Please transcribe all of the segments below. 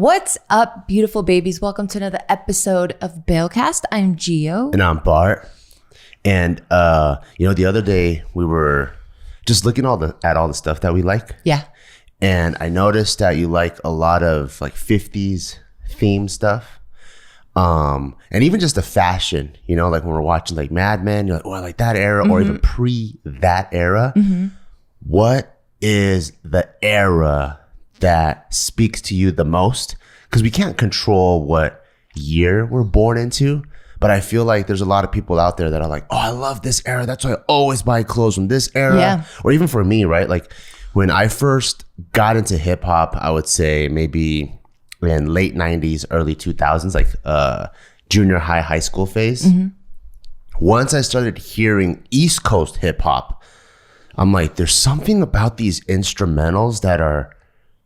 What's up, beautiful babies? Welcome to another episode of Bailcast. I'm Gio. And I'm Bart. And, the other day we were just looking at all the stuff that we like. Yeah. And I noticed that you like a lot of like 50s theme stuff. And even just the fashion, like when we're watching like Mad Men, you're like, oh, I like that era, or even pre that era. What is the era that speaks to you the most? Because we can't control what year we're born into, but I feel like there's a lot of people out there that are like, oh, I love this era, that's why I always buy clothes from this era. Yeah. Or even for me, right? Like when I first got into hip hop, I would say maybe in late 90s, early 2000s, like junior high school phase. Once I started hearing East Coast hip hop, I'm like, there's something about these instrumentals that are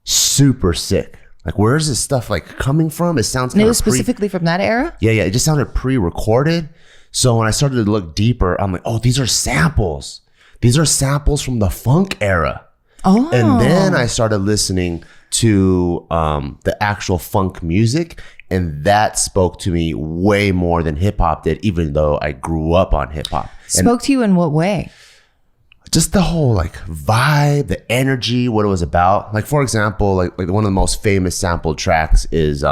super sick. Like, where is this stuff like coming from? It sounds kind of specifically from that era? Yeah. It just sounded pre-recorded. So when I started to look deeper, I'm like, oh, these are samples. These are samples from the funk era. Oh. And then I started listening to the actual funk music, and that spoke to me way more than hip hop did, even though I grew up on hip hop. Spoke to you in what way? Just the whole like vibe, the energy, what it was about. Like, for example, like one of the most famous sampled tracks is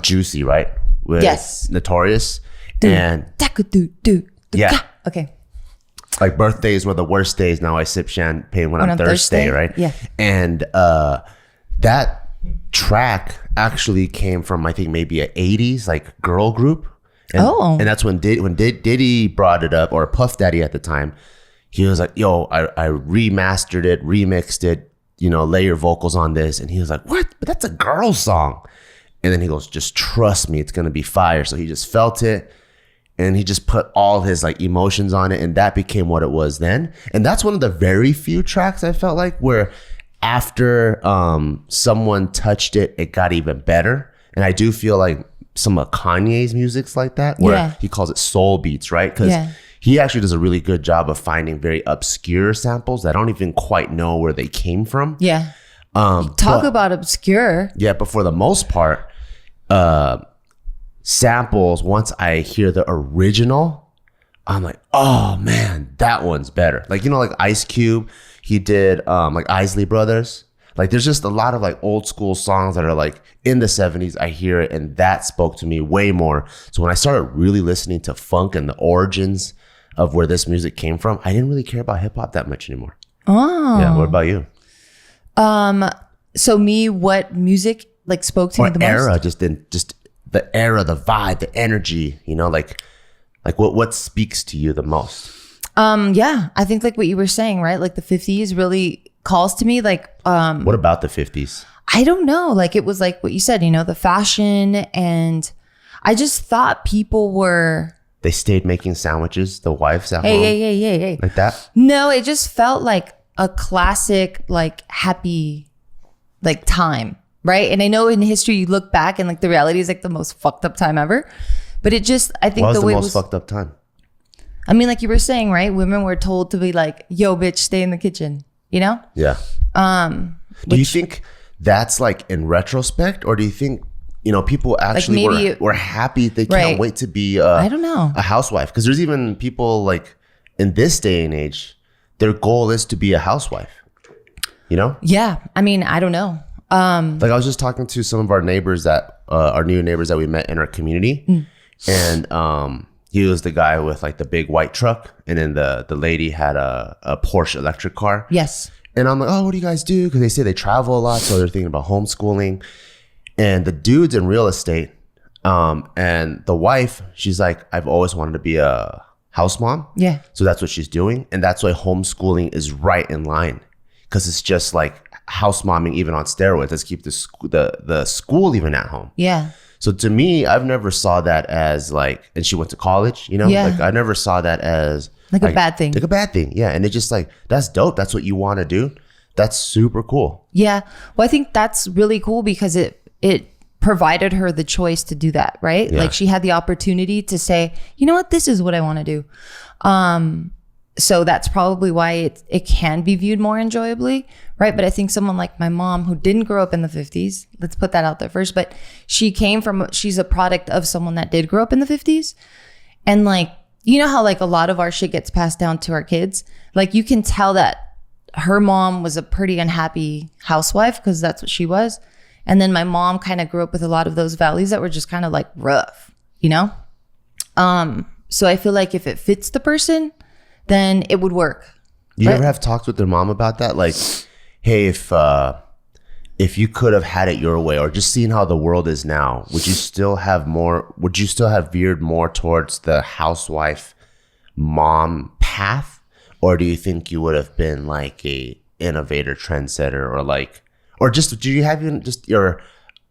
Juicy, right? With Yes. Notorious. And yeah. Okay. Like, birthdays were the worst days. Now I sip champagne when I'm thirsty, right? Yeah. And that track actually came from, I think, maybe an 80s like girl group. And that's when Diddy brought it up, or Puff Daddy at the time. He was like, yo, I remastered it, remixed it, lay your vocals on this. And he was like, what? But that's a girl song. And then he goes, just trust me, it's going to be fire. So he just felt it. And he just put all his like emotions on it, and that became what it was then. And that's one of the very few tracks I felt like where after someone touched it, it got even better. And I do feel like some of Kanye's music's like that, where he calls it soul beats, right? Because he actually does a really good job of finding very obscure samples that I don't even quite know where they came from. Yeah. Talk about obscure. Yeah, but for the most part, samples, once I hear the original, I'm like, oh man, that one's better. Like, like Ice Cube, he did like Isley Brothers. Like, there's just a lot of like old school songs that are like in the 70s. I hear it, and that spoke to me way more. So when I started really listening to funk and the origins of where this music came from, I didn't really care about hip hop that much anymore. Oh. Yeah, what about you? So me, what music like spoke to me the most? Era, just the era, the vibe, the energy, like what speaks to you the most? Yeah, I think like what you were saying, right? Like the 50s really calls to me. Like, what about the 50s? I don't know. Like, it was like what you said, the fashion, and I just thought people were. They stayed making sandwiches, the wives at home. Hey. Like that? No, it just felt like a classic, like happy, like time. Right. And I know in history you look back and like the reality is like the most fucked up time ever. But it just, I think what was the way the most fucked up time? I mean, like you were saying, right? Women were told to be like, yo, bitch, stay in the kitchen, Yeah. Do you think that's like in retrospect, or do you think, people actually like were happy they can't wait to be I don't know, a housewife? Because there's even people like in this day and age, their goal is to be a housewife, Yeah. I mean, I don't know. Like, I was just talking to some of our neighbors that our new neighbors that we met in our community, and he was the guy with like the big white truck, and then the lady had a Porsche electric car. Yes. And I'm like, oh, what do you guys do? Because they say they travel a lot, so they're thinking about homeschooling. And the dude's in real estate, and the wife, she's like, I've always wanted to be a house mom. Yeah. So that's what she's doing, and that's why homeschooling is right in line, because it's just like house momming even on steroids. Let's keep the school even at home. Yeah. So to me, I've never saw that as like, and she went to college, like I never saw that as like a bad thing. Like a bad thing. Yeah. And it's just like, that's dope. That's what you want to do. That's super cool. Yeah. Well, I think that's really cool because it provided her the choice to do that, right? Yeah. Like she had the opportunity to say, you know what, this is what I want to do. So that's probably why it can be viewed more enjoyably, right? But I think someone like my mom, who didn't grow up in the 50s, let's put that out there first, but she's a product of someone that did grow up in the 50s. And like, you know how like a lot of our shit gets passed down to our kids? Like you can tell that her mom was a pretty unhappy housewife because that's what she was. And then my mom kind of grew up with a lot of those values that were just kind of like rough, you know? So I feel like if it fits the person, then it would work. You ever have talked with their mom about that? Like, hey, if you could have had it your way, or just seeing how the world is now, would you still have veered more towards the housewife mom path? Or do you think you would have been like a innovator, trendsetter, or just do you have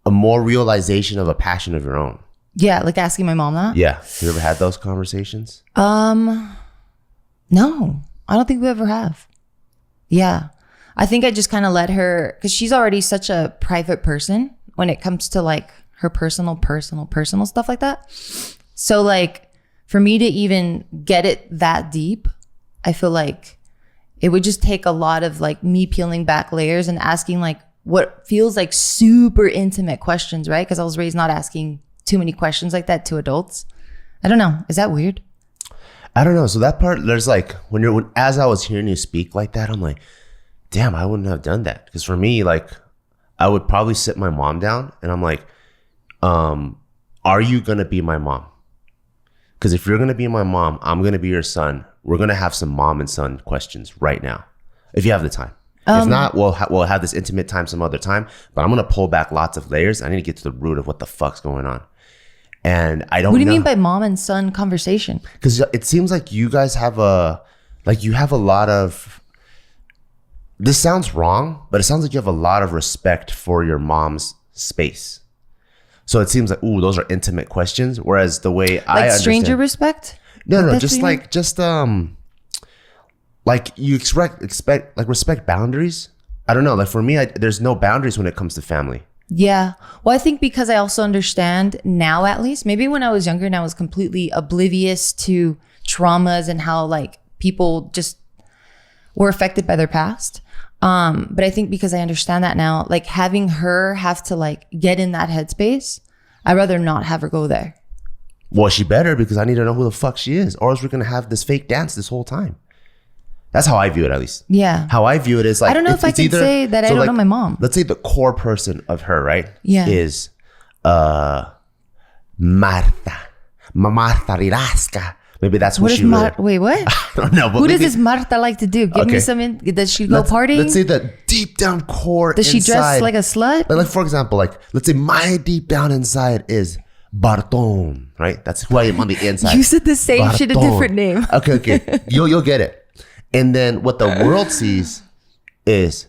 a more realization of a passion of your own? Yeah, like asking my mom that? Yeah. You ever had those conversations? No, I don't think we ever have. Yeah. I think I just kind of let her, because she's already such a private person when it comes to like her personal stuff like that. So like for me to even get it that deep, I feel like it would just take a lot of like me peeling back layers and asking like what feels like super intimate questions, right? Because I was raised not asking too many questions like that to adults. I don't know. Is that weird? I don't know. So that part, there's like, as I was hearing you speak like that, I'm like, damn, I wouldn't have done that. Because for me, like, I would probably sit my mom down and I'm like, are you going to be my mom? Because if you're going to be my mom, I'm going to be your son. We're going to have some mom and son questions right now, if you have the time. If not, we'll have this intimate time some other time. But I'm going to pull back lots of layers. I need to get to the root of what the fuck's going on. And I don't know. What do you mean by mom and son conversation? Because it seems like you guys have a lot of, this sounds wrong, but it sounds like you have a lot of respect for your mom's space. So it seems like, ooh, those are intimate questions. Whereas the way I understand, stranger respect? No, just like you respect boundaries. I don't know. Like for me, there's no boundaries when it comes to family. Yeah. Well, I think because I also understand now, at least, maybe when I was younger and I was completely oblivious to traumas and how like people just were affected by their past. But I think because I understand that now, like having her have to like get in that headspace, I'd rather not have her go there. Well, she better, because I need to know who the fuck she is, or else we're going to have this fake dance this whole time. That's how I view it, at least. Yeah. How I view it is like, I don't know if I can say that I don't know my mom. Let's say the core person of her, right? Yeah. Is Marta. Marta Riraska. Maybe that's what she wait, what? I don't know. But who does this Marta like to do? Give me some. Does she go partying? Let's say the deep down core. Does she dress like a slut? Like for example, like let's say my deep down inside is Barton, right? That's who I am on the inside. You said the same Barton. shit, a different name. Okay. You'll get it. And then what the world sees is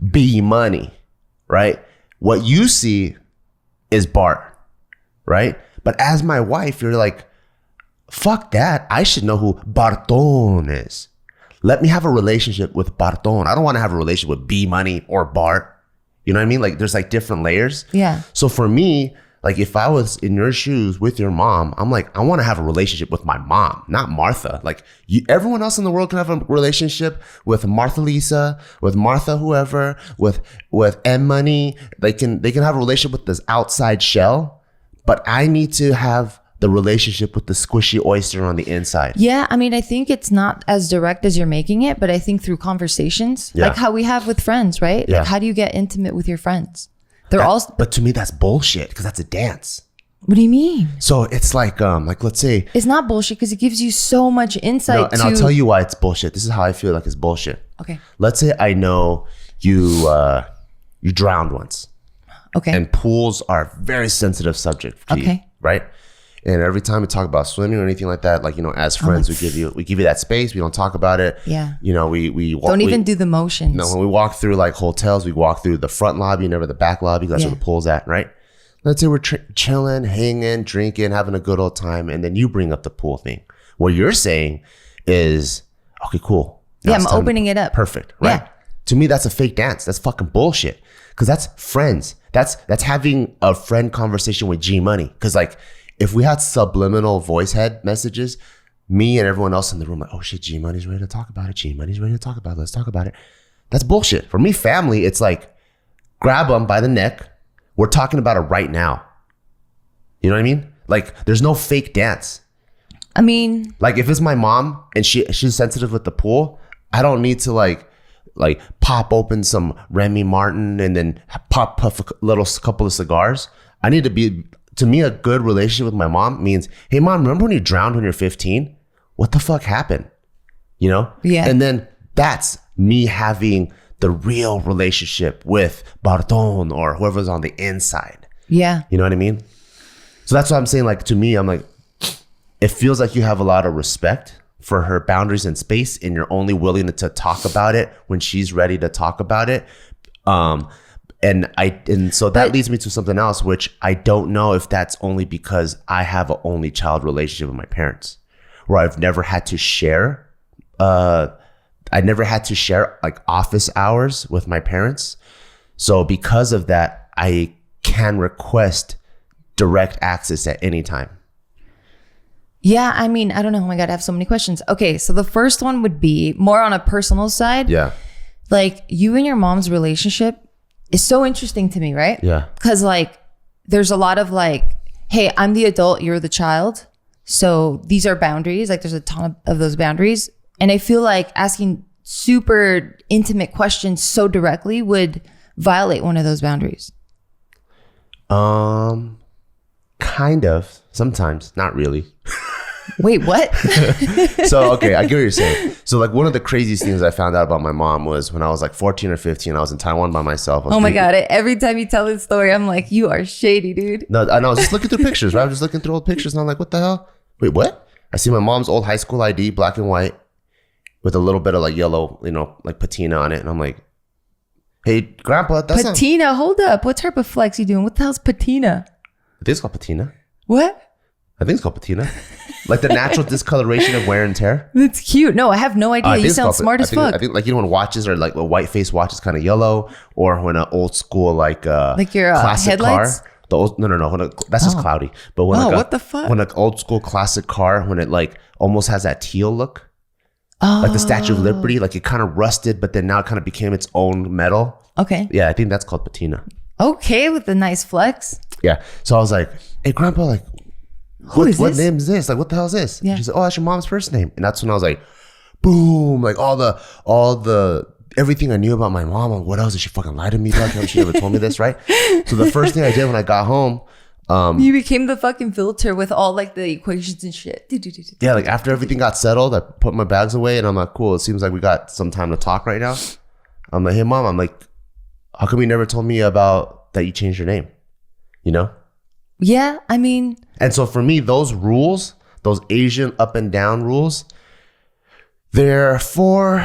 B Money, right? What you see is Bart, right? But as my wife, you're like, fuck that. I should know who Barton is. Let me have a relationship with Barton. I don't want to have a relationship with B Money or Bart. You know what I mean? Like there's like different layers. Yeah. So for me, like if I was in your shoes with your mom, I'm like, I want to have a relationship with my mom, not Martha. Like everyone else in the world can have a relationship with Martha Lisa, with Martha whoever, with M Money. They can have a relationship with this outside shell, but I need to have the relationship with the squishy oyster on the inside. Yeah, I mean, I think it's not as direct as you're making it, but I think through conversations, like how we have with friends, right? Yeah. Like how do you get intimate with your friends? But to me, that's bullshit, because that's a dance. What do you mean? So it's like let's say it's not bullshit because it gives you so much insight. I'll tell you why it's bullshit. This is how I feel like it's bullshit. Okay. Let's say I know you drowned once. Okay. And pools are a very sensitive subject to you, right? And every time we talk about swimming or anything like that, like, you know, as friends, we give you that space. We don't talk about it. Yeah. You know, we don't even do the motions. No, when we walk through like hotels, we walk through the front lobby, never the back lobby. That's where the pool's at, right? Let's say we're chilling, hanging, drinking, having a good old time. And then you bring up the pool thing. What you're saying is, okay, cool. Now I'm opening it up. Perfect, right? Yeah. To me, that's a fake dance. That's fucking bullshit. Because that's friends. That's having a friend conversation with G Money. Because like, if we had subliminal voice head messages, me and everyone else in the room like, oh shit, G Money's ready to talk about it. G Money's ready to talk about it. Let's talk about it. That's bullshit. For me, family, it's like, grab them by the neck. We're talking about it right now. You know what I mean? Like, there's no fake dance. I mean, like if it's my mom and she's sensitive with the pool, I don't need to like pop open some Remy Martin and then puff a couple of cigars. I need to be, to me, a good relationship with my mom means, hey mom, remember when you drowned when you're 15? What the fuck happened? You know? Yeah. And then that's me having the real relationship with Barton or whoever's on the inside. Yeah. You know what I mean? So that's what I'm saying. Like, to me, I'm like, it feels like you have a lot of respect for her boundaries and space, and you're only willing to talk about it when she's ready to talk about it. And so that leads me to something else, which I don't know if that's only because I have an only child relationship with my parents, where I've never had to share. I never had to share like office hours with my parents. So because of that, I can request direct access at any time. Yeah, I mean, I don't know. Oh my God, I have so many questions. Okay, so the first one would be more on a personal side. Yeah. Like, you and your mom's relationship is so interesting to me, right? Yeah. Because like, there's a lot of like, hey, I'm the adult, you're the child. So these are boundaries. Like, there's a ton of those boundaries. And I feel like asking super intimate questions so directly would violate one of those boundaries. Kind of. Sometimes. Not really. Wait, what? So, okay, I get what you're saying. So, like, one of the craziest things I found out about my mom was when I was like 14 or 15, I was in Taiwan by myself. Oh my God. Every time you tell this story, I'm like, you are shady, dude. No, I was just looking through pictures, right? I was just looking through old pictures and I'm like, what the hell? Wait, what? I see my mom's old high school ID, black and white, with a little bit of like yellow, you know, like patina on it. And I'm like, hey, grandpa, that's patina, hold up. What type of flex you doing? What the hell's patina? I think it's called patina. What? I think it's called patina. Like the natural discoloration of wear and tear. That's cute. No, I have no idea. You sound smart as fuck. I think like, you know, when watches are like a white face watch is kind of yellow, or when an old school like your classic headlights? car. The old, no, that's just cloudy. But when what the fuck? When an old school classic car, when it like almost has that teal look, like the Statue of Liberty, like it kind of rusted, but then now it kind of became its own metal. Okay. Yeah, I think that's called patina. Okay, with the nice flex. Yeah. So I was like, hey, grandpa, like, what name is this? Like, what the hell is this? Yeah. She said, oh, that's your mom's first name. And that's when I was like, boom, like all the everything I knew about my mom. What else? Did she fucking lie to me? Like, she never told me this, right? So the first thing I did when I got home, you became the fucking filter with all like the equations and shit. Yeah, like after everything got settled, I put my bags away and I'm like, cool, it seems like we got some time to talk right now. I'm like, hey mom, I'm like, how come you never told me about that you changed your name? You know? Yeah, I mean. And so for me, those rules, those Asian up and down rules, they're for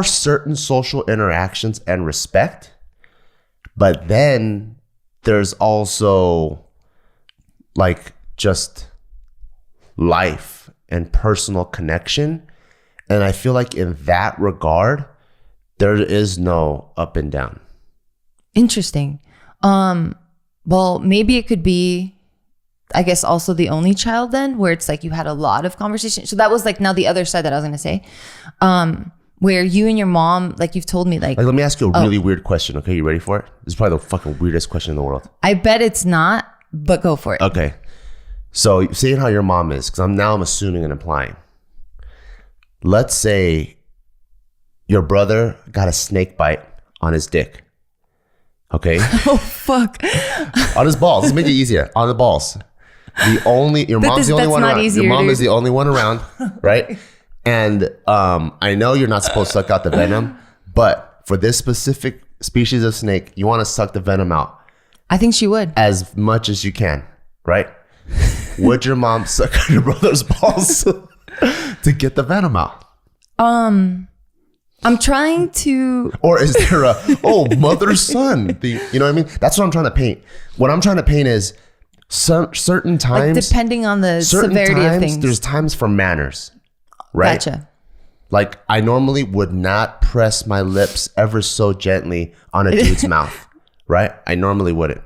certain social interactions and respect. But then there's also like just life and personal connection. And I feel like in that regard, there is no up and down. Interesting. Well, maybe it could be, I guess, also the only child then, where it's like you had a lot of conversation. So that was like now the other side that I was going to say, where you and your mom, like you've told me, like let me ask you a really weird question. Okay, you ready for it? This is probably the fucking weirdest question in the world. I bet it's not, but go for it. Okay. So seeing how your mom is, because I'm assuming and implying. Let's say your brother got a snake bite on his dick. Okay. Oh fuck. On his balls. Let's make it easier. On the balls. Your mom's the only one around. Easier, your mom is the only one around, right? And I know you're not supposed to suck out the venom, but for this specific species of snake, you want to suck the venom out. I think she would. As much as you can, right? Would your mom suck out your brother's balls to get the venom out? I'm trying to. Or is there mother son? You know what I mean? That's what I'm trying to paint. What I'm trying to paint is certain times, like depending on the severity of things. There's times for manners, right? Gotcha. Like I normally would not press my lips ever so gently on a dude's mouth, right? I normally wouldn't.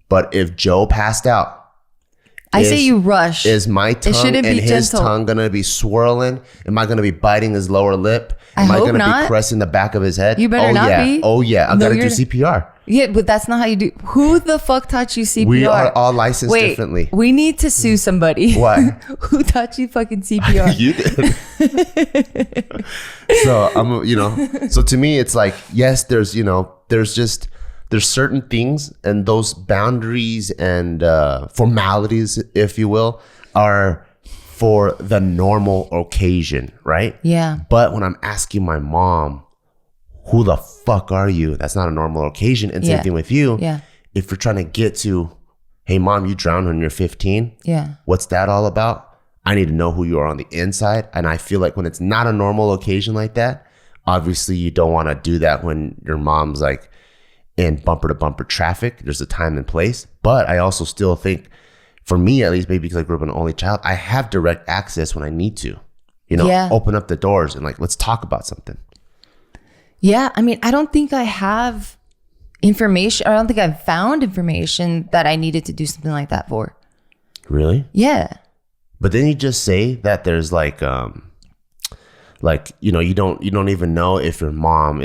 But if Joe passed out I say you rush. Is my tongue and his tongue going to be swirling? Am I going to be biting his lower lip? Am I going to be pressing the back of his head? You better not be. Oh, yeah. I got to do CPR. Yeah, but that's not how you do. Who the fuck taught you CPR? We are all licensed differently. We need to sue somebody. Why? Who taught you fucking CPR? You did. So so to me, it's like, yes, there's certain things, and those boundaries and formalities, if you will, are for the normal occasion, right? Yeah. But when I'm asking my mom, who the fuck are you? That's not a normal occasion. And same thing with you. Yeah. If you're trying to get to, hey, mom, you drowned when you're 15. Yeah. What's that all about? I need to know who you are on the inside. And I feel like when it's not a normal occasion like that, obviously you don't want to do that when your mom's like in bumper to bumper traffic. There's a time and place. But I also still think, for me at least, maybe because I grew up an only child, I have direct access when I need to, open up the doors and like, let's talk about something. Yeah, I mean, I don't think I have information. I don't think I've found information that I needed to do something like that for. Really? Yeah. But then you just say that there's like you don't even know if your mom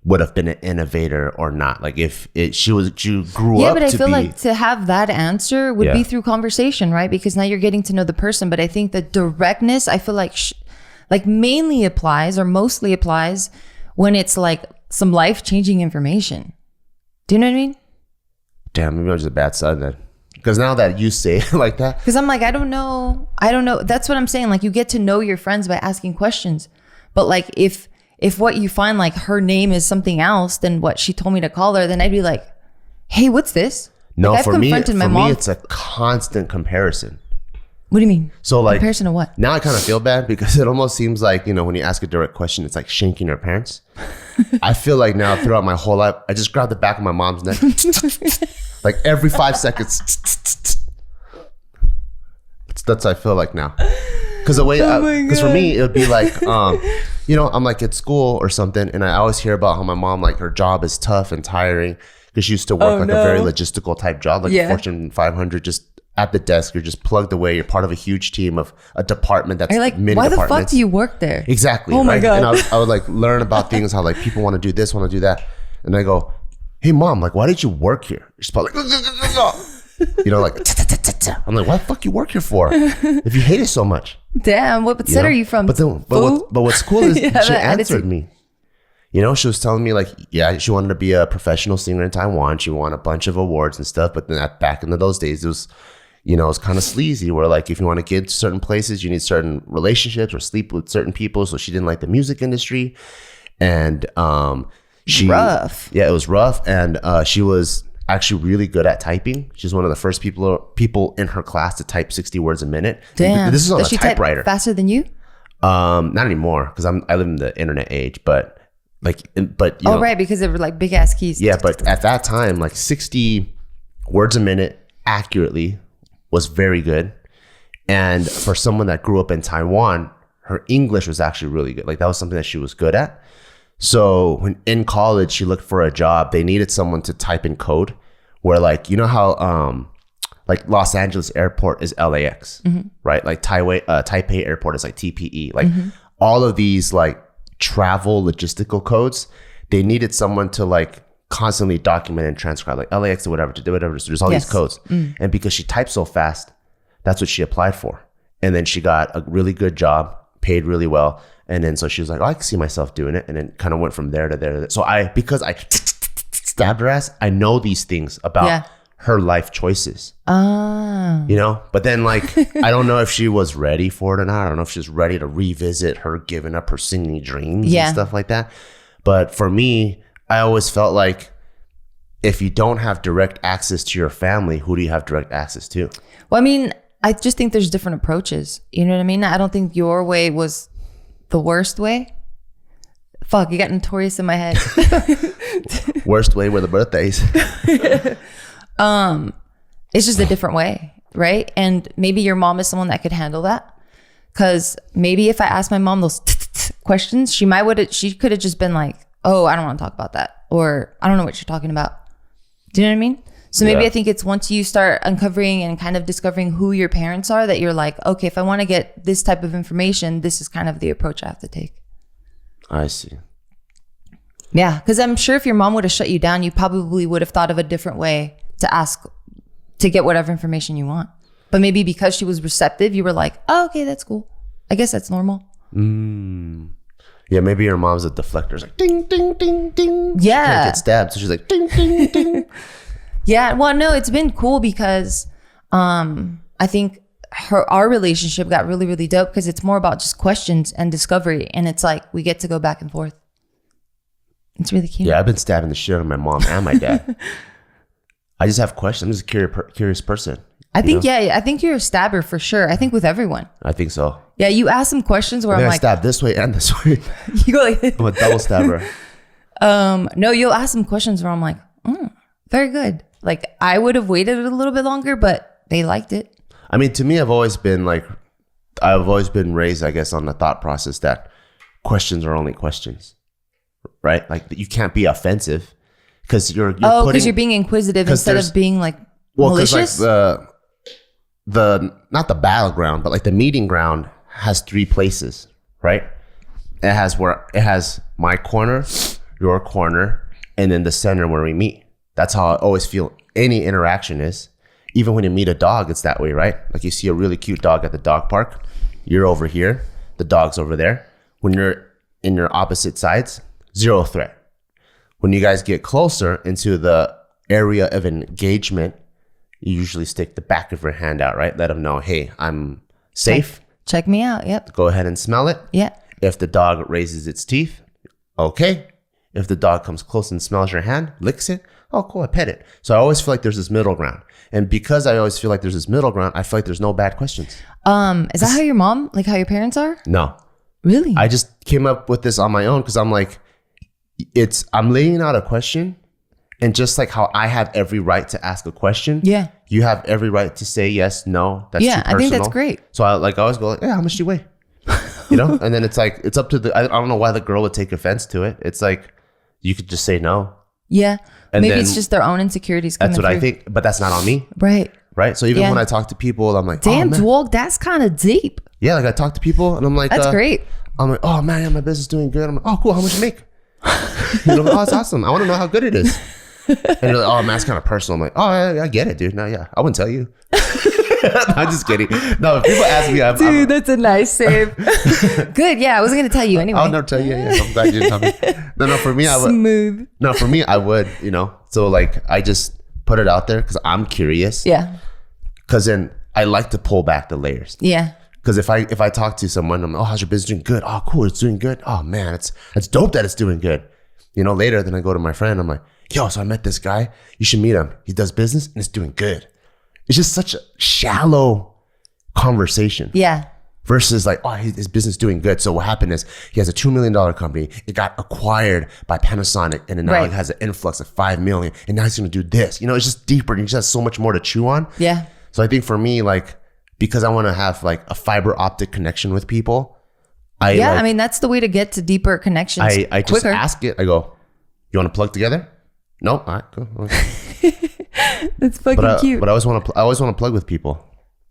would have been an innovator or not. Like if she grew up. Yeah, but I feel like to have that answer would be through conversation, right? Because now you're getting to know the person. But I think the directness, I feel like mainly applies or mostly applies when it's like some life-changing information. Do you know what I mean? Damn, maybe I'm just a bad son then. Because now that you say it like that. Because I'm like, I don't know. That's what I'm saying. Like you get to know your friends by asking questions. But like if what you find, like her name is something else than what she told me to call her, then I'd be like, hey, what's this? No, like, for me, it's a constant comparison. What do you mean? So like comparison to what? Now I kind of feel bad because it almost seems like, when you ask a direct question, it's like shanking your parents. I feel like now throughout my whole life, I just grab the back of my mom's neck, like every 5 seconds. That's what I feel like now. Because for me, it would be like, I'm like at school or something, and I always hear about how my mom, like her job is tough and tiring because she used to work a very logistical type job, like Fortune 500, just at the desk, you're just plugged away. You're part of a huge team of a department that's like many why departments. The fuck do you work there? Exactly. Oh my God. And I would like learn about things, how like people want to do this, want to do that. And I go, hey mom, like, why did you work here? She's probably like, I'm like, what the fuck you work here for? If you hate it so much. Damn, what set are you from? But what's cool is she answered me. She was telling me like, she wanted to be a professional singer in Taiwan. She won a bunch of awards and stuff. But then back in those days, it was, it's kind of sleazy where like, if you want to get to certain places, you need certain relationships or sleep with certain people. So she didn't like the music industry. And rough. Yeah, it was rough. And she was actually really good at typing. She's one of the first people in her class to type 60 words a minute. Damn. This is on Does a she typewriter. Type faster than you? Not anymore because I live in the internet age, but right, because they were like big ass keys. Yeah, but at that time, like 60 words a minute accurately was very good. And for someone that grew up in Taiwan, her English was actually really good. Like that was something that she was good at. So when in college she looked for a job, they needed someone to type in code where like, how like Los Angeles airport is LAX, right? Like Taipei airport is like TPE. Like all of these like travel logistical codes, they needed someone to like constantly document and transcribe like LAX or whatever to do whatever. So there's all these codes. And because she typed so fast, that's what she applied for. And then she got a really good job, paid really well. And then so she was like, I can see myself doing it. And then kind of went from there to there. So because I stabbed her ass, I know these things about her life choices. But then like, I don't know if she was ready for it or not. I don't know if she's ready to revisit her giving up her singing dreams and stuff like that. But for me, I always felt like if you don't have direct access to your family, who do you have direct access to? Well, I mean, I just think there's different approaches. You know what I mean? I don't think your way was the worst way. Fuck, you got notorious in my head. Worst way were the birthdays. It's just a different way, right? And maybe your mom is someone that could handle that. Because maybe if I asked my mom those questions, she could have just been like, oh, I don't want to talk about that. Or I don't know what you're talking about. Do you know what I mean? So maybe I think it's once you start uncovering and kind of discovering who your parents are that you're like, okay, if I want to get this type of information, this is kind of the approach I have to take. I see. Yeah, because I'm sure if your mom would have shut you down, you probably would have thought of a different way to ask to get whatever information you want. But maybe because she was receptive, you were like, oh, okay, that's cool. I guess that's normal. Yeah, maybe your mom's a deflector. It's like ding, ding, ding, ding. Yeah. She can't get stabbed, so she's like ding, ding, ding. Yeah, well, no, it's been cool because I think our relationship got really, really dope because it's more about just questions and discovery. And it's like we get to go back and forth. It's really cute. Yeah, I've been stabbing the shit out of my mom and my dad. I just have questions. I'm just a curious person. I think you're a stabber for sure. I think with everyone. I think so. Yeah, you ask some questions where I'm like, stab this way and this way. You go like, I'm a double stabber. No, you'll ask some questions where I'm like, very good. Like I would have waited a little bit longer, but they liked it. I mean, to me, I've always been raised, I guess, on the thought process that questions are only questions, right? Like you can't be offensive because you're being inquisitive instead of being like malicious. Like not the battleground, but like the meeting ground has 3 places, right? It has my corner, your corner, and then the center where we meet. That's how I always feel any interaction is. Even when you meet a dog, it's that way, right? Like you see a really cute dog at the dog park. You're over here. The dog's over there. When you're in your opposite sides, 0 threat. When you guys get closer into the area of engagement, you usually stick the back of your hand out, right? Let them know, hey, I'm safe. Check me out. Yep. Go ahead and smell it. Yeah. If the dog raises its teeth, okay. If the dog comes close and smells your hand, licks it, oh, cool, I pet it. So I always feel like there's this middle ground. And because I always feel like there's this middle ground, I feel like there's no bad questions. Is that how your mom, like how your parents are? No. Really? I just came up with this on my own because I'm like, I'm laying out a question. And just like how I have every right to ask a question, yeah, you have every right to say yes, no. That's too personal. I think that's great. So I always go like, yeah, how much do you weigh? You know, and then it's like it's up to I don't know why the girl would take offense to it. It's like you could just say no. Yeah, and maybe it's just their own insecurities. That's what I think, but that's not on me. Right. So even when I talk to people, I'm like, damn, Dwog, that's kind of deep. Yeah, like I talk to people and I'm like, that's great. I'm like, oh man, my business is doing good. I'm like, oh cool, how much you make? You know, oh, that's awesome. I want to know how good it is. And you're like, oh man, it's kind of personal. I'm like, oh, I get it, dude. No, yeah, I wouldn't tell you. I'm just kidding. No, if people ask me, dude, that's a nice save. Good, yeah, I wasn't gonna tell you anyway. I'll never tell you. Yeah, I'm glad you didn't tell me. No, for me, I would. Smooth. No, for me, I would. You know, so like I just put it out there because I'm curious. Yeah. Because then I like to pull back the layers. Yeah. Because if I talk to someone, I'm like, oh, how's your business doing? Good. Oh, cool, it's doing good. Oh man, it's dope that it's doing good. You know, later, then I go to my friend. I'm like, yo, so I met this guy. You should meet him. He does business and it's doing good. It's just such a shallow conversation. Yeah. Versus like, oh, his business is doing good. So what happened is he has a $2 million company. It got acquired by Panasonic. And then now it has an influx of $5 million. And now he's going to do this. You know, it's just deeper. And he just has so much more to chew on. Yeah. So I think for me, like, because I want to have like a fiber optic connection with people. I mean, that's the way to get to deeper connections. I just ask it. I go, you want to plug together? No, all right, cool. Okay. That's fucking cute. But I always want to plug with people.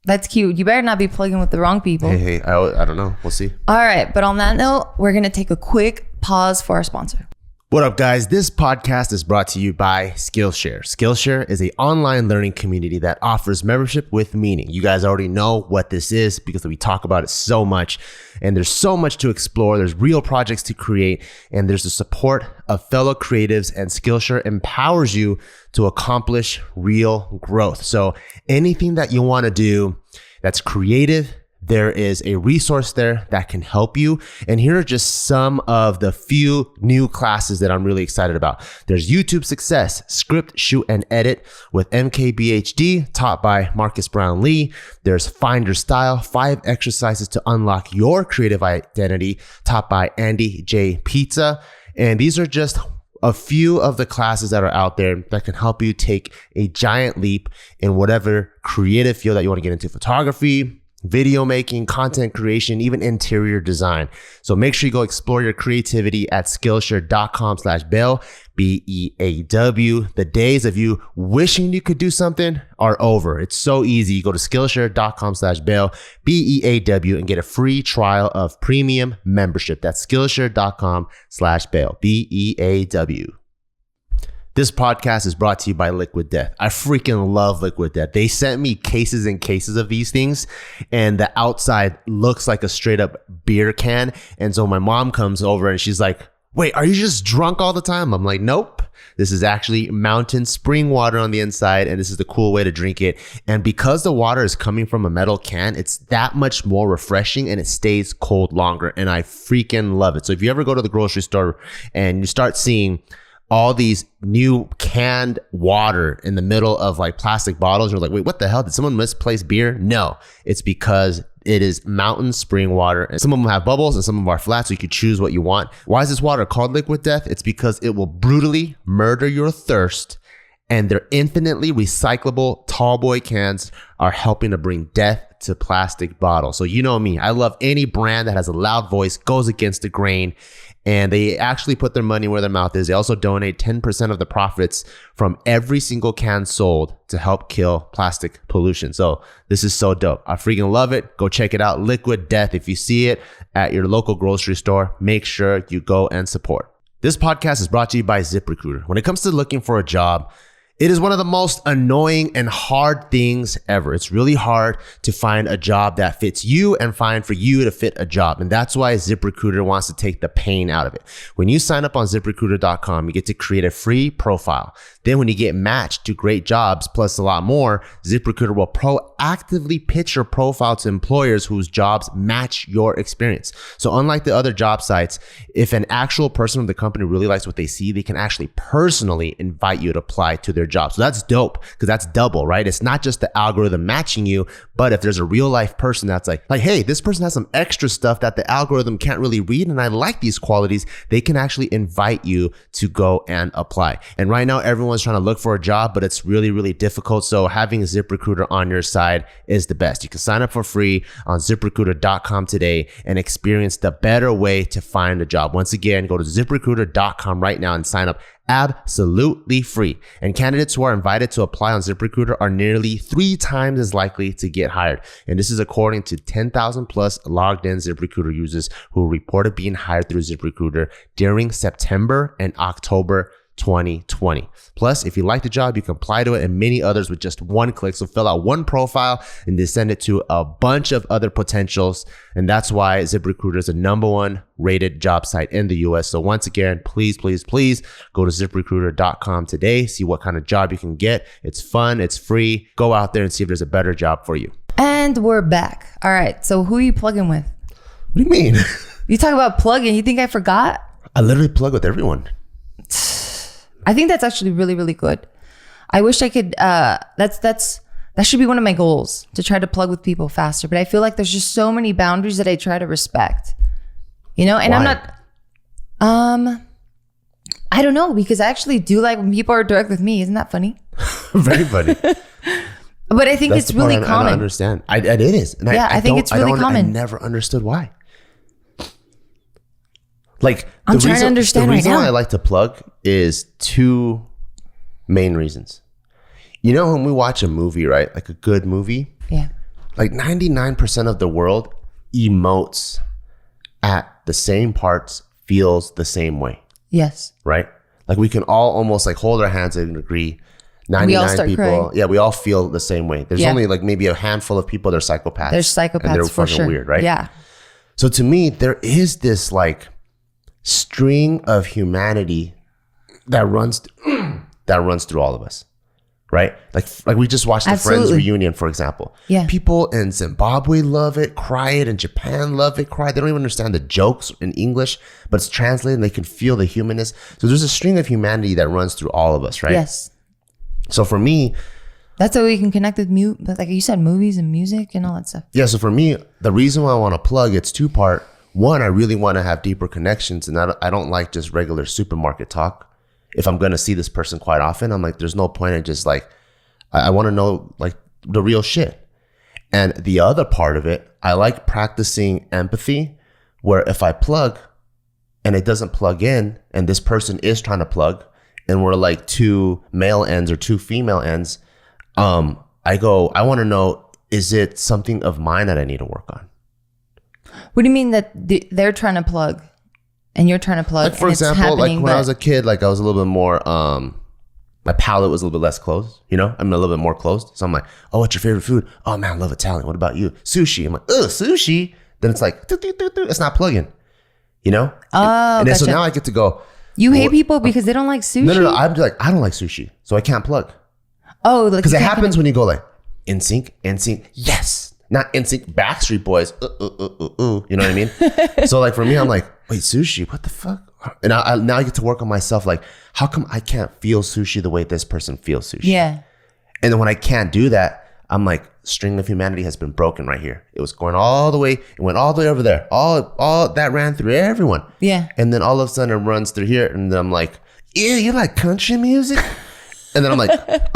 That's cute. You better not be plugging with the wrong people. Hey, I don't know. We'll see. All right, but on that note, we're gonna take a quick pause for our sponsor. What up, guys? This podcast is brought to you by Skillshare. Skillshare is an online learning community that offers membership with meaning. You guys already know what this is because we talk about it so much, and there's so much to explore. There's real projects to create, and there's the support of fellow creatives, and Skillshare empowers you to accomplish real growth. So anything that you want to do that's creative, there is a resource there that can help you. And here are just some of the few new classes that I'm really excited about. There's YouTube Success, Script, Shoot, and Edit with MKBHD, taught by Marcus Brown Lee. There's Find Your Style, 5 exercises to unlock your creative identity, taught by Andy J. Pizza. And these are just a few of the classes that are out there that can help you take a giant leap in whatever creative field that you want to get into: photography, video making, content creation, even interior design. So make sure you go explore your creativity at Skillshare.com/Bell, BEAW. The days of you wishing you could do something are over. It's so easy. You go to Skillshare.com/Bell, BEAW, and get a free trial of premium membership. That's Skillshare.com/Bell, BEAW. This podcast is brought to you by Liquid Death. I freaking love Liquid Death. They sent me cases and cases of these things, and the outside looks like a straight up beer can. And so my mom comes over and she's like, wait, are you just drunk all the time? I'm like, nope. This is actually mountain spring water on the inside, and this is the cool way to drink it. And because the water is coming from a metal can, it's that much more refreshing and it stays cold longer. And I freaking love it. So if you ever go to the grocery store and you start seeing all these new canned water in the middle of like plastic bottles, you're like, wait, what the hell? Did someone misplace beer? No, it's because it is mountain spring water. And some of them have bubbles and some of them are flat, so you can choose what you want. Why is this water called Liquid Death? It's because it will brutally murder your thirst, and their infinitely recyclable tallboy cans are helping to bring death to plastic bottles. So you know me, I love any brand that has a loud voice, goes against the grain, and they actually put their money where their mouth is. They also donate 10% of the profits from every single can sold to help kill plastic pollution. So this is so dope. I freaking love it. Go check it out. Liquid Death. If you see it at your local grocery store, make sure you go and support. This podcast is brought to you by ZipRecruiter. When it comes to looking for a job, it is one of the most annoying and hard things ever. It's really hard to find a job that fits you and find for you to fit a job. And that's why ZipRecruiter wants to take the pain out of it. When you sign up on ZipRecruiter.com, you get to create a free profile. Then when you get matched to great jobs, plus a lot more, ZipRecruiter will proactively pitch your profile to employers whose jobs match your experience. So unlike the other job sites, if an actual person from the company really likes what they see, they can actually personally invite you to apply to their job. So that's dope, because that's double, right? It's not just the algorithm matching you, but if there's a real life person that's like, hey, this person has some extra stuff that the algorithm can't really read, and I like these qualities, they can actually invite you to go and apply. And right now, everyone's trying to look for a job, but it's really, really difficult. So having ZipRecruiter on your side is the best. You can sign up for free on ZipRecruiter.com today and experience the better way to find a job. Once again, go to ZipRecruiter.com right now and sign up absolutely free. And candidates who are invited to apply on ZipRecruiter are nearly 3 times as likely to get hired. And this is according to 10,000 plus logged in ZipRecruiter users who reported being hired through ZipRecruiter during September and October 2020. Plus, if you like the job, you can apply to it and many others with just one click. So fill out one profile and then send it to a bunch of other potentials. And that's why ZipRecruiter is the #1 rated job site in the US. So once again, please, please, please go to ZipRecruiter.com today. See what kind of job you can get. It's fun. It's free. Go out there and see if there's a better job for you. And we're back. All right. So who are you plugging with? What do you mean? You talk about plugging. You think I forgot? I literally plug with everyone. I think that's actually really, really good. I wish I could, that should be one of my goals, to try to plug with people faster. But I feel like there's just so many boundaries that I try to respect, you know, and Why? I'm not, I don't know, because I actually do like when people are direct with me. Isn't that funny? Very funny. But I think That's it's really common. I don't understand. It is. And I think it's really common. I never understood why. Like, I'm trying to understand right now. The reason why I like to plug is 2 main reasons. You know, when we watch a movie, right? Like a good movie. Yeah. Like 99% of the world emotes at the same parts, feels the same way. Yes. Right? Like we can all almost like hold our hands and agree. 99 we all start people. Crying. Yeah, we all feel the same way. There's only like maybe a handful of people that are psychopaths. There's psychopaths, and they're for fucking sure. weird, right? Yeah. So to me, there is this like string of humanity that runs through all of us, right? Like we just watched the Friends reunion, for example. Yeah. People in Zimbabwe love it, cry it. In Japan love it, cry. They don't even understand the jokes in English, but it's translated and they can feel the humanness. So there's a string of humanity that runs through all of us, right? Yes. So for me, that's how we can connect with like you said, movies and music and all that stuff. Yeah. So for me, the reason why I want to plug, it's 2-part. One, I really want to have deeper connections, and I don't like just regular supermarket talk. If I'm going to see this person quite often, I'm like, there's no point in just like, I want to know like the real shit. And the other part of it, I like practicing empathy, where if I plug and it doesn't plug in and this person is trying to plug and we're like 2 male ends or 2 female ends, I want to know, is it something of mine that I need to work on? What do you mean that they're trying to plug and you're trying to plug? Like, for example, like when I was a kid, like I was a little bit more, my palate was a little bit less closed, you know? I'm a little bit more closed. So I'm like, oh, what's your favorite food? Oh man, I love Italian. What about you? Sushi. I'm like, ugh, sushi. Then it's like, it's not plugging, you know? Oh, and then, gotcha. so now I get to go. You hate people because they don't like sushi? No. I'm just like, I don't like sushi, so I can't plug. Oh, like, because it happens when you go like, NSYNC, yes. Not NSYNC, Backstreet Boys, you know what I mean? So like for me, I'm like, wait, sushi, what the fuck? And now I get to work on myself. Like, how come I can't feel sushi the way this person feels sushi? Yeah. And then when I can't do that, I'm like, string of humanity has been broken right here. It was going all the way. It went all the way over there. All that ran through everyone. Yeah. And then all of a sudden it runs through here. And then I'm like, yeah, you like country music? And then I'm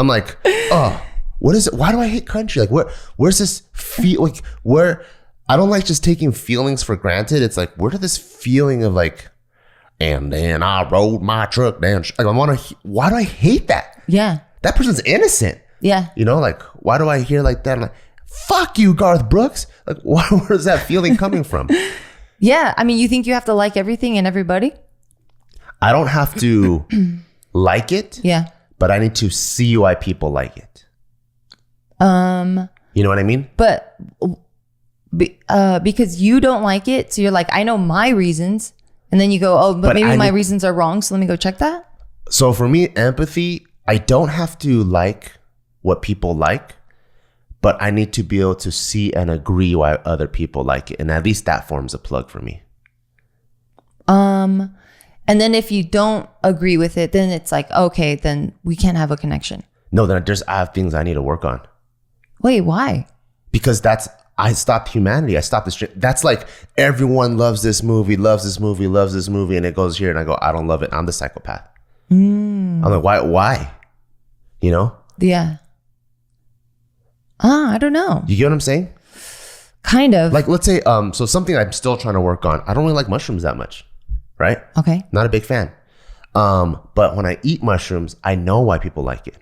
like, oh, what is it? Why do I hate country? Like, where's this feel? Like, where I don't like just taking feelings for granted. It's like, where did this feeling of like, and then I rode my truck down. Like, why do I hate that? Yeah. That person's innocent. Yeah. You know, like, why do I hear like that? I'm like, fuck you, Garth Brooks. Like, where's that feeling coming from? Yeah. I mean, you think you have to like everything and everybody? I don't have to like it. Yeah. But I need to see why people like it. You know what I mean? But because you don't like it, so you're like, I know my reasons. And then you go, oh, but maybe my reasons are wrong. So let me go check that. So for me, empathy, I don't have to like what people like, but I need to be able to see and agree why other people like it. And at least that forms a plug for me. And then if you don't agree with it, then it's like, okay, then we can't have a connection. No, then I have things I need to work on. Wait, why? Because I stopped humanity. I stopped the stream. That's like, everyone loves this movie, and it goes here, and I go, I don't love it. I'm the psychopath. I'm like, why? You know? Yeah. I don't know. You get what I'm saying? Kind of. Like, let's say, so something I'm still trying to work on. I don't really like mushrooms that much, right? Okay. Not a big fan. But when I eat mushrooms, I know why people like it.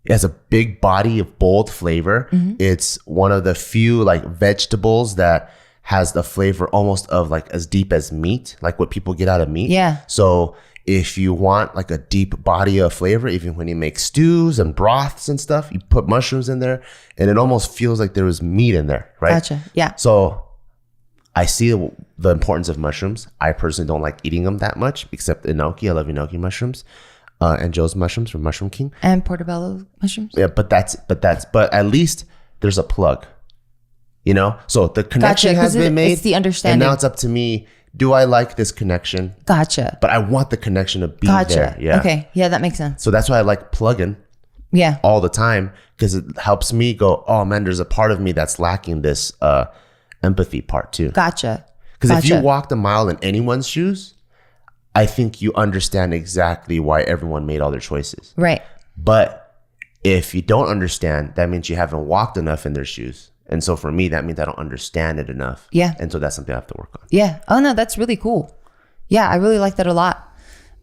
It has a big body of bold flavor. Mm-hmm. It's one of the few like vegetables that has the flavor almost of like as deep as meat, like what people get out of meat. Yeah. So if you want like a deep body of flavor, even when you make stews and broths and stuff, you put mushrooms in there and it almost feels like there was meat in there, right? Gotcha. Yeah. So I see the importance of mushrooms. I personally don't like eating them that much, except enoki. I love enoki mushrooms. And Joe's mushrooms from Mushroom King. And portobello mushrooms. Yeah, but at least there's a plug, you know? So the connection has been made. It's the understanding. And now it's up to me. Do I like this connection? Gotcha. But I want the connection to be there. Yeah. Okay. Yeah, that makes sense. So that's why I like plugging. Yeah. All the time, because it helps me go, oh man, there's a part of me that's lacking this empathy part too. Gotcha. Because if you walked a mile in anyone's shoes, I think you understand exactly why everyone made all their choices. Right. But if you don't understand, that means you haven't walked enough in their shoes. And so for me, that means I don't understand it enough. Yeah. And so that's something I have to work on. Yeah. Oh no, that's really cool. Yeah, I really like that a lot.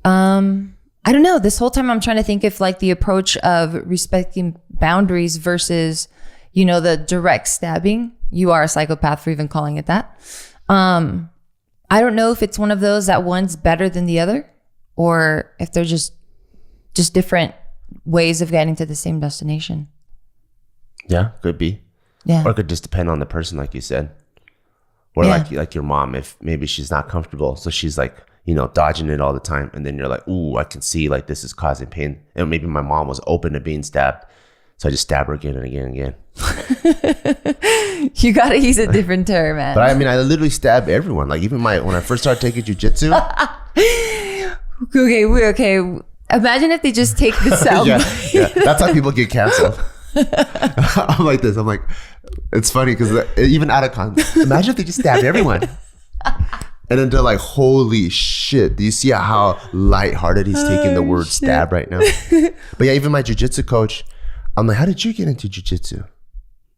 I don't know. This whole time I'm trying to think if like the approach of respecting boundaries versus, you know, the direct stabbing. You are a psychopath for even calling it that. I don't know if it's one of those that one's better than the other, or if they're just different ways of getting to the same destination. Yeah, could be. Yeah. Or it could just depend on the person, like you said. Or like your mom, if maybe she's not comfortable, so she's like, you know, dodging it all the time, and then you're like, ooh, I can see like this is causing pain. And maybe my mom was open to being stabbed, so I just stab her again and again and again. You gotta use a different term, man. But I mean, I literally stab everyone. Like even when I first started taking jujitsu. Okay. Imagine if they just take this out. yeah. That's how people get canceled. I'm like this. I'm like, it's funny because even out of context, imagine if they just stabbed everyone. And then they're like, holy shit. Do you see how lighthearted he's taking the word stab right now? But yeah, even my jujitsu coach, I'm like, how did you get into jujitsu?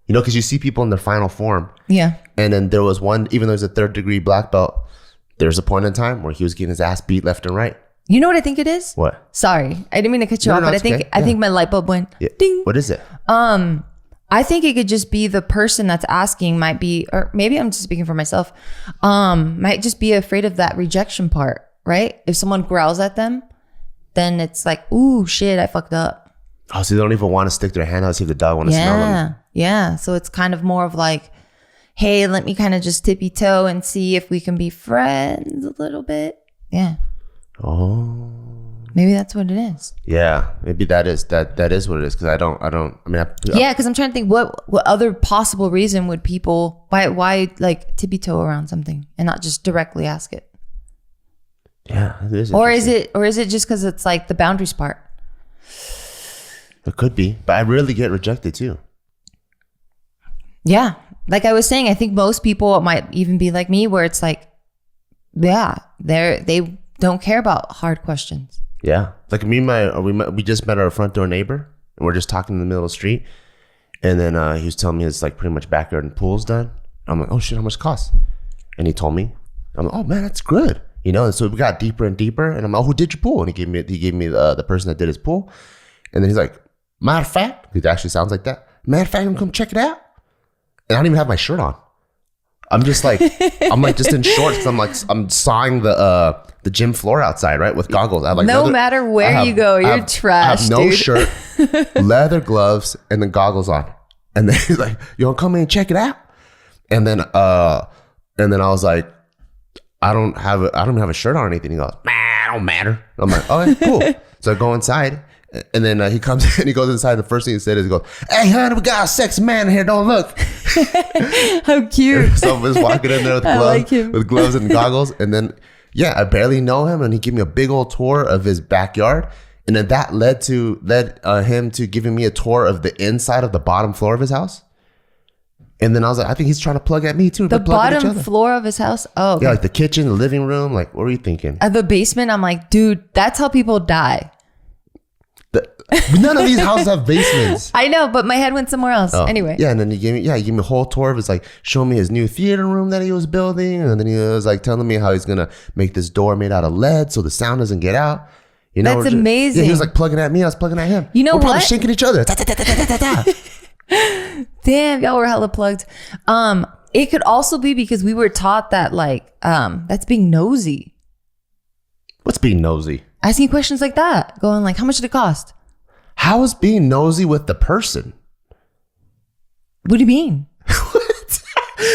You know, because you see people in their final form. Yeah. And then there was one, even though there's a 3rd degree black belt, there's a point in time where he was getting his ass beat left and right. You know what I think it is? What? Sorry, I didn't mean to cut you off, but I think my light bulb went ding. What is it? I think it could just be the person that's asking might be, or maybe I'm just speaking for myself, might just be afraid of that rejection part, right? If someone growls at them, then it's like, ooh, shit, I fucked up. Oh, so they don't even want to stick their hand out to see if the dog want to smell them. Yeah. So it's kind of more of like, hey, let me kind of just tippy toe and see if we can be friends a little bit. Yeah. Oh. Maybe that's what it is. Yeah, maybe that is what it is. Because yeah, because I'm trying to think what other possible reason would people why like tippy toe around something and not just directly ask it. Yeah, it is. Or is it just because it's like the boundaries part? It could be, but I rarely get rejected too. Yeah, like I was saying, I think most people might even be like me, where it's like, yeah, they don't care about hard questions. Yeah, like we just met our front door neighbor, and we're just talking in the middle of the street, and then he was telling me his like pretty much backyard and pool's done. I'm like, oh shit, how much it costs? And he told me. I'm like, oh man, that's good, you know. And so we got deeper and deeper, and I'm like, oh, who did your pool? And he gave me the person that did his pool, and then he's like, matter of fact, it actually sounds like that. Matter of fact, I'm gonna come check it out. And I don't even have my shirt on. I'm just like, just in shorts. I'm sawing the gym floor outside, right, with goggles. I have like no matter where you go, you're trash. I have no shirt, leather gloves, and then goggles on. And then he's like, "You wanna come in and check it out?" And then I was like, I don't have a shirt on or anything. He goes, "Man, it don't matter." I'm like, "Okay, cool." So I go inside. And then he comes in, he goes inside. The first thing he said is, he goes, "Hey, honey, we got a sexy man in here. Don't look." How cute. So I was walking in there with gloves and goggles. And then, I barely know him. And he gave me a big old tour of his backyard. And then that led him to giving me a tour of the inside of the bottom floor of his house. And then I was like, I think he's trying to plug at me too. The bottom floor of his house? Oh, okay. Yeah, like the kitchen, the living room. Like, what were you thinking? The basement, I'm like, dude, that's how people die. None of these houses have basements. I know, but my head went somewhere else. Anyway. Yeah, and then he gave me a whole tour of his, like, showing me his new theater room that he was building. And then he was like telling me how he's going to make this door made out of lead so the sound doesn't get out. You know, that's amazing. He was like plugging at me. I was plugging at him. You know, we're probably shinking each other. Damn, y'all were hella plugged. It could also be because we were taught that, like, that's being nosy. What's being nosy? Asking questions like that. Going like, how much did it cost? How is being nosy with the person? What do you mean?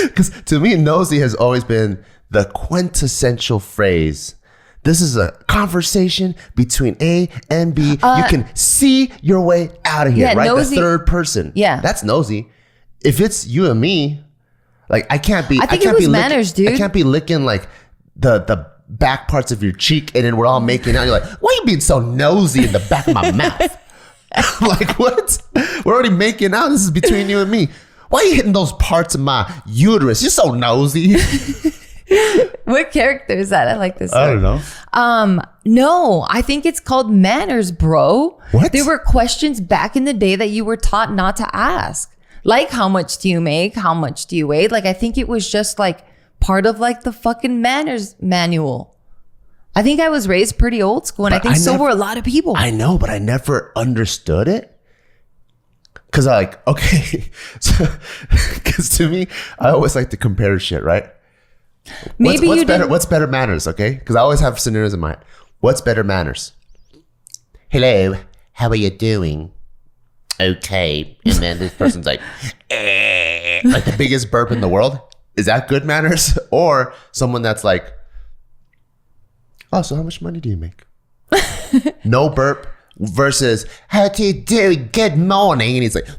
Because to me, nosy has always been the quintessential phrase. This is a conversation between A and B. You can see your way out of here, right? Nosy, the third person. Yeah. That's nosy. If it's you and me, like I can't be manners, dude. I can't be licking like the back parts of your cheek and then we're all making out. You're like, why are you being so nosy in the back of my mouth? I'm like, what? We're already making out. This is between you and me. Why are you hitting those parts of my uterus? You're so nosy. What character is that? I like this. I don't know. No, I think it's called manners, bro. What? There were questions back in the day that you were taught not to ask. Like, how much do you make? How much do you weigh? Like, I think it was just like part of like the fucking manners manual. I think I was raised pretty old school, and I think so were a lot of people. I know, but I never understood it. Because because to me, I always like to compare shit, right? What's better manners, okay? Because I always have scenarios in mind. What's better manners? Hello, how are you doing? Okay. And then this person's like, like the biggest burp in the world. Is that good manners? Or someone that's like, oh, so how much money do you make? No burp versus, how do you do? Good morning. And he's like,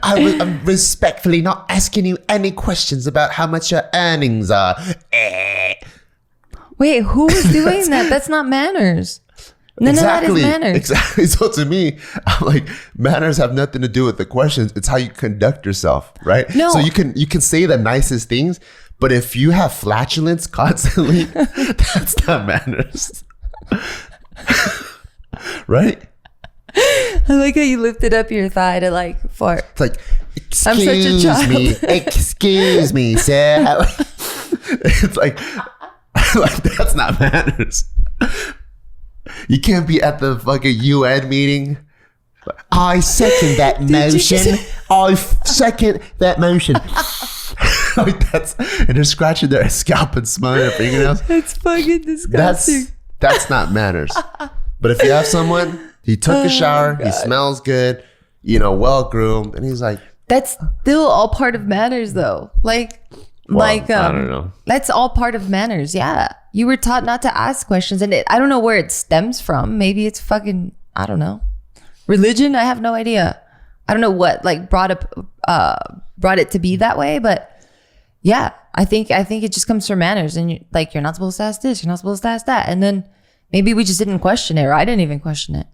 I'm respectfully not asking you any questions about how much your earnings are. Wait, who is doing that? That's not manners. None of that is manners. Exactly. So to me, I'm like, manners have nothing to do with the questions. It's how you conduct yourself, right? No. So you can say the nicest things, but if you have flatulence constantly, that's not manners. Right? I like how you lifted up your thigh to like fart. It's like, I'm such a child. excuse me, sir. It's like that's not manners. You can't be at the fucking UN meeting. I second that motion. I second that motion. Like that's, and they're scratching their scalp and smelling their fingernails. That's fucking disgusting. That's not manners. But if you have someone, he took a shower, he smells good, you know, well groomed, and he's like, that's still all part of manners, though. I don't know. That's all part of manners. Yeah, you were taught not to ask questions, and I don't know where it stems from. Maybe it's fucking, I don't know, religion. I have no idea. I don't know what like brought it to be that way, but yeah, I think it just comes from manners, and you're not supposed to ask this, you're not supposed to ask that, and then maybe we just didn't question it, or I didn't even question it.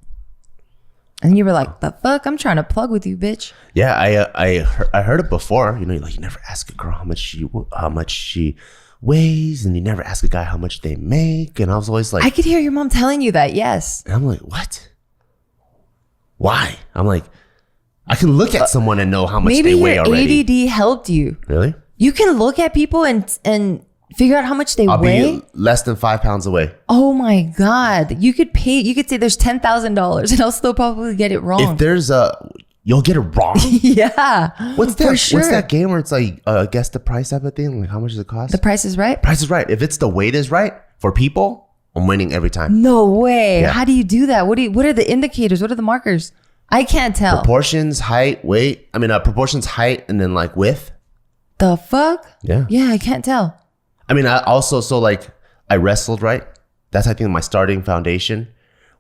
And you were like, the fuck? I'm trying to plug with you, bitch. Yeah, I heard it before. You know, like you never ask a girl how much she weighs, and you never ask a guy how much they make. And I was always like, I could hear your mom telling you that. Yes. And I'm like, what? Why? I'm like, I can look at someone and know how much they weigh already. Maybe your ADD helped you. Really? You can look at people and figure out how much they weigh. I'll be less than 5 pounds away. Oh my God. You could say there's $10,000 and I'll still probably get it wrong. If there's you'll get it wrong? Yeah. What's that? For sure. What's that game where it's like, guess the price type of thing? Like how much does it cost? The Price is Right? Price is Right. If it's the weight is right for people, I'm winning every time. No way. Yeah. How do you do that? What are the indicators? What are the markers? I can't tell. Proportions, height, weight. Proportions, height, and then like width. The fuck? Yeah. Yeah, I can't tell. I wrestled, right? That's, I think, my starting foundation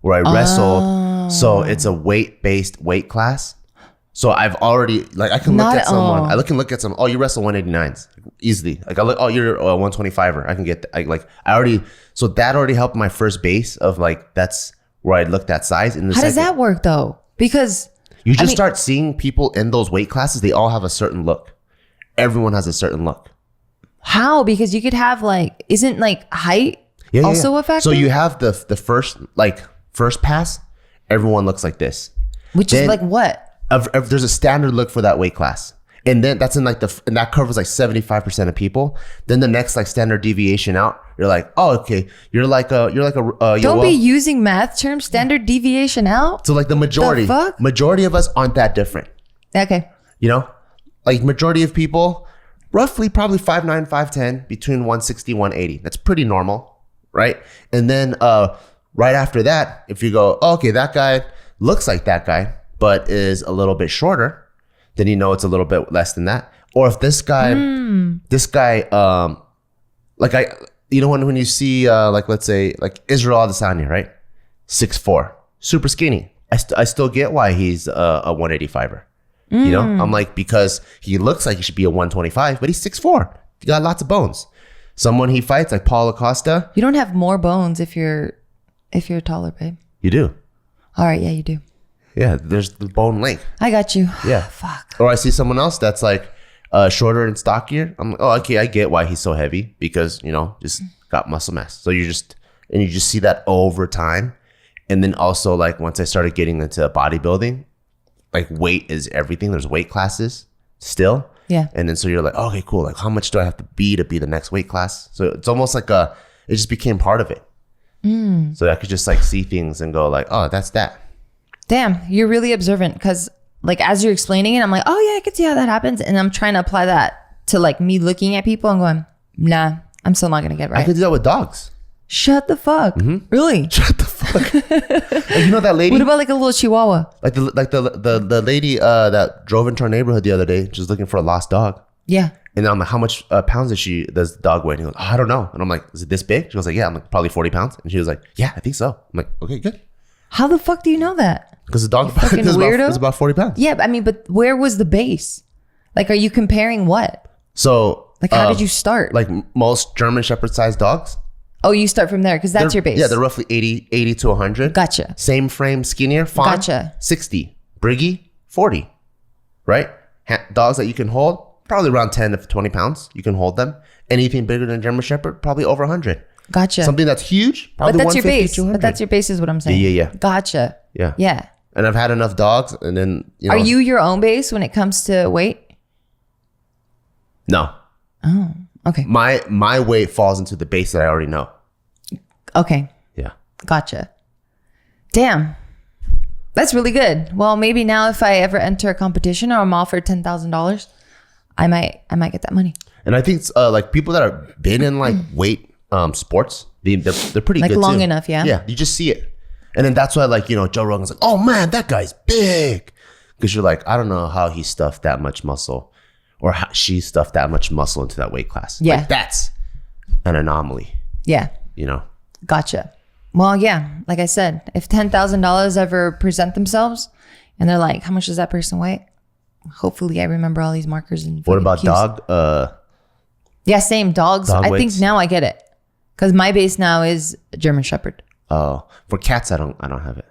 where I wrestled. So it's a weight-based weight class. So I've already, like, I can look at someone. I can look at some, you wrestle 189s easily. Like, I look, you're a 125er. I can get, so that already helped my first base of, like, that's where I looked at size. How does that work, though? Because you just start seeing people in those weight classes. They all have a certain look. Everyone has a certain look. How? Because you could have isn't height also a factor? So you have the first pass, everyone looks like this. Which is like what? There's a standard look for that weight class. And then that's and that covers 75% of people. Then the next standard deviation out, you're like, oh, okay. You're like a don't be using math terms, standard deviation out. So the majority of us aren't that different. Okay. You know? Majority of people, roughly probably 5'9", 5'10", between 160, 180. That's pretty normal, right? And then right after that, if you go, oh, okay, that guy looks like that guy, but is a little bit shorter, then you know it's a little bit less than that. Or if this guy, when you see let's say Israel Adesanya, right? 6'4", super skinny. I still get why he's a 185er. You know, I'm like, because he looks like he should be a 125, but he's 6'4". He got lots of bones. Someone he fights like Paulo Costa. You don't have more bones if you're taller, babe. You do. All right, yeah, you do. Yeah, there's the bone length. I got you. Yeah. Fuck. Or I see someone else that's shorter and stockier. I'm like, oh, okay, I get why he's so heavy because just got muscle mass. So you just see that over time, and then also once I started getting into bodybuilding. Weight is everything. There's weight classes still. Yeah. And then so you're like, oh, okay, cool. How much do I have to be the next weight class? So it's almost it just became part of it. So I could just see things and go oh, that's that. Damn, you're really observant because as you're explaining it, I'm like, oh yeah, I could see how that happens. And I'm trying to apply that to me looking at people and going, nah, I'm still not going to get right. I could do that with dogs. Shut the fuck. Mm-hmm. Really? Shut the fuck. You know that lady? What about a little chihuahua? The lady that drove into our neighborhood the other day, just looking for a lost dog. Yeah. And I'm like, how much pounds does the dog weigh? And he goes, oh, I don't know. And I'm like, is it this big? She goes yeah. I'm like, probably 40 pounds. And she was like, yeah, I think so. I'm like, okay, good. How the fuck do you know that? Because the dog is about 40 pounds. Yeah, but where was the base? Are you comparing what? So how did you start? Most German Shepherd sized dogs. Oh, you start from there because that's your base. Yeah, they're roughly 80 to 100. Gotcha. Same frame, skinnier. Fawn, gotcha. 60. Briggy, 40. Right? Dogs that you can hold, probably around 10 to 20 pounds. You can hold them. Anything bigger than German Shepherd, probably over 100. Gotcha. Something that's huge, probably but that's 150, your base. 200. But that's your base is what I'm saying. Yeah. Gotcha. Yeah. Yeah. And I've had enough dogs, and then Are you your own base when it comes to weight? No. Oh, okay. My weight falls into the base that I already know. Okay. Yeah. Gotcha. Damn. That's really good. Well, maybe now if I ever enter a competition or I'm offered $10,000, I might get that money. And I think like people that have been in like weight sports, they're pretty like good long too. enough, yeah. Yeah, you just see it. And then that's why like, Joe Rogan's like, oh man, that guy's big. Because you're like, I don't know how he stuffed that much muscle or how she stuffed that much muscle into that weight class. Yeah. Like, that's an anomaly. Yeah. Gotcha. Well, yeah, like I said, if $10,000 ever present themselves and they're like, how much does that person weigh? Hopefully I remember all these markers. And what about cues. Dog? Yeah, same. Dogs. I weights? think now I get it. Because my base now is a German Shepherd. Oh, for cats, I don't have it.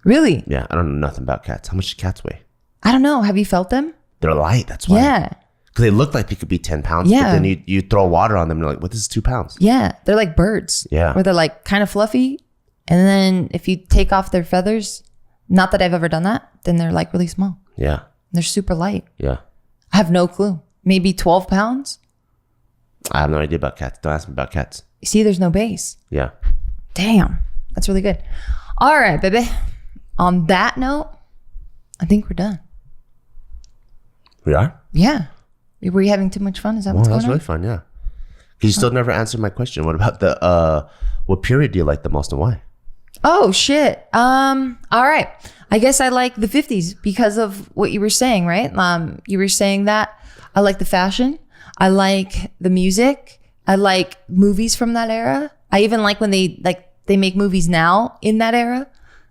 Really? Yeah, I don't know nothing about cats. How much do cats weigh? I don't know. Have you felt them? They're light. That's why. Yeah. Because they look like they could be 10 pounds. Yeah. But then you throw water on them and they're like, what, this is 2 pounds. Yeah. They're like birds. Yeah. Where they're like kind of fluffy. And then if you take off their feathers, not that I've ever done that, then they're like really small. Yeah. They're super light. Yeah. I have no clue. Maybe 12 pounds? I have no idea about cats. Don't ask me about cats. You see, there's no base. Yeah. Damn. That's really good. All right, baby. On that note, I think we're done. We are? Yeah. Were you having too much fun? Is that what's Well, going that's on? really fun, yeah. Because you still never answered my question. What about the, what period do you like the most and why? Oh, shit. All right. I guess I like the 50s because of what you were saying, right? You were saying that I like the fashion. I like the music. I like movies from that era. I even like when they make movies now in that era.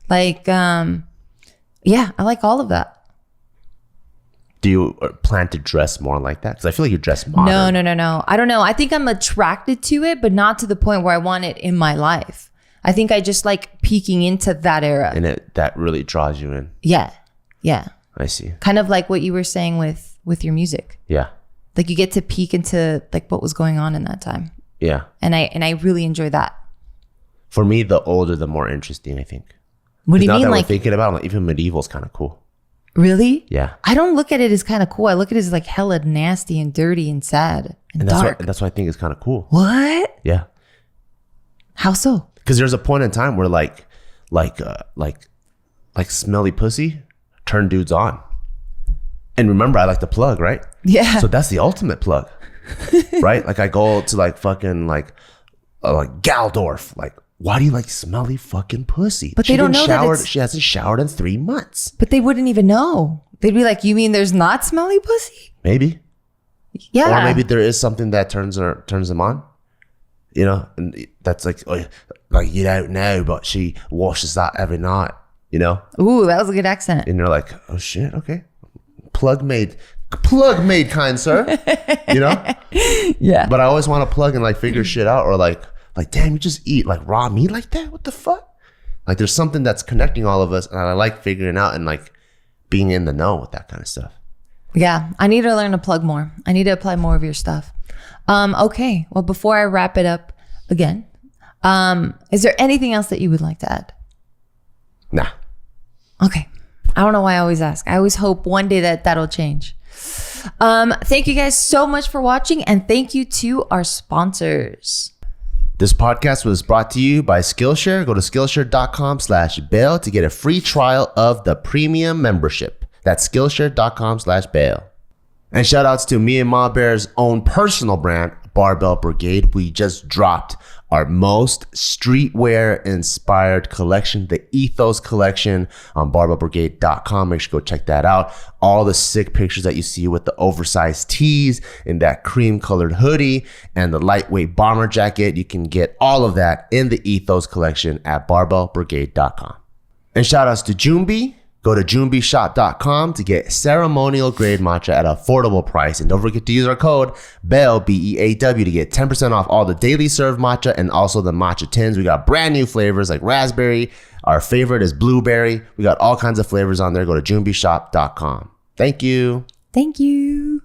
Like, yeah, I like all of that. Do you plan to dress more like that? Because I feel like you dress modern. No. I don't know. I think I'm attracted to it, but not to the point where I want it in my life. I think I just like peeking into that era. And that really draws you in. Yeah. I see. Kind of like what you were saying with your music. Yeah. Like you get to peek into like what was going on in that time. Yeah. And I really enjoy that. For me, the older, the more interesting, I think. What do you now mean? that Like, we're thinking about it, like even medieval is kind of cool. really? Yeah. I don't look at it as kind of cool. I look at it as like hella nasty and dirty and sad and dark. That's what I think is kind of cool. What? Yeah. How so? Because there's a point in time where like smelly pussy turn dudes on. And remember, I like the plug, right? Yeah. So that's the ultimate plug, right? Like I go to like fucking like Galdorf. Like, why do you like smelly fucking pussy? But they don't know that it's... She hasn't showered in 3 months. But they wouldn't even know. They'd be like, you mean there's not smelly pussy? Maybe. Yeah. Or maybe there is something that turns them on. And that's like you don't know, but she washes that every night, Ooh, that was a good accent. And you're like, oh shit, okay. Plug made, kind sir. Yeah. But I always want to plug and like figure shit out, or like damn, you just eat like raw meat like that? What the fuck? Like there's something that's connecting all of us, and I like figuring out and like being in the know with that kind of stuff. Yeah, I need to learn to plug more. I need to apply more of your stuff. Okay, well, before I wrap it up again, is there anything else that you would like to add? Nah. Okay. I don't know why I always ask. I always hope one day that'll change. Thank you guys so much for watching, and thank you to our sponsors. This podcast was brought to you by Skillshare. Go to Skillshare.com/bail to get a free trial of the premium membership. That's Skillshare.com/bail. And shout outs to me and Ma Bear's own personal brand, Barbell Brigade. We just dropped our most streetwear inspired collection, the Ethos collection, on barbellbrigade.com. Make sure to go check that out. All the sick pictures that you see with the oversized tees and that cream colored hoodie and the lightweight bomber jacket. You can get all of that in the Ethos collection at barbellbrigade.com. And shout outs to Joombi. Go to JoombiShop.com to get ceremonial grade matcha at an affordable price. And don't forget to use our code BEAW, BEAW, to get 10% off all the daily served matcha and also the matcha tins. We got brand new flavors like raspberry. Our favorite is blueberry. We got all kinds of flavors on there. Go to JoombiShop.com. Thank you. Thank you.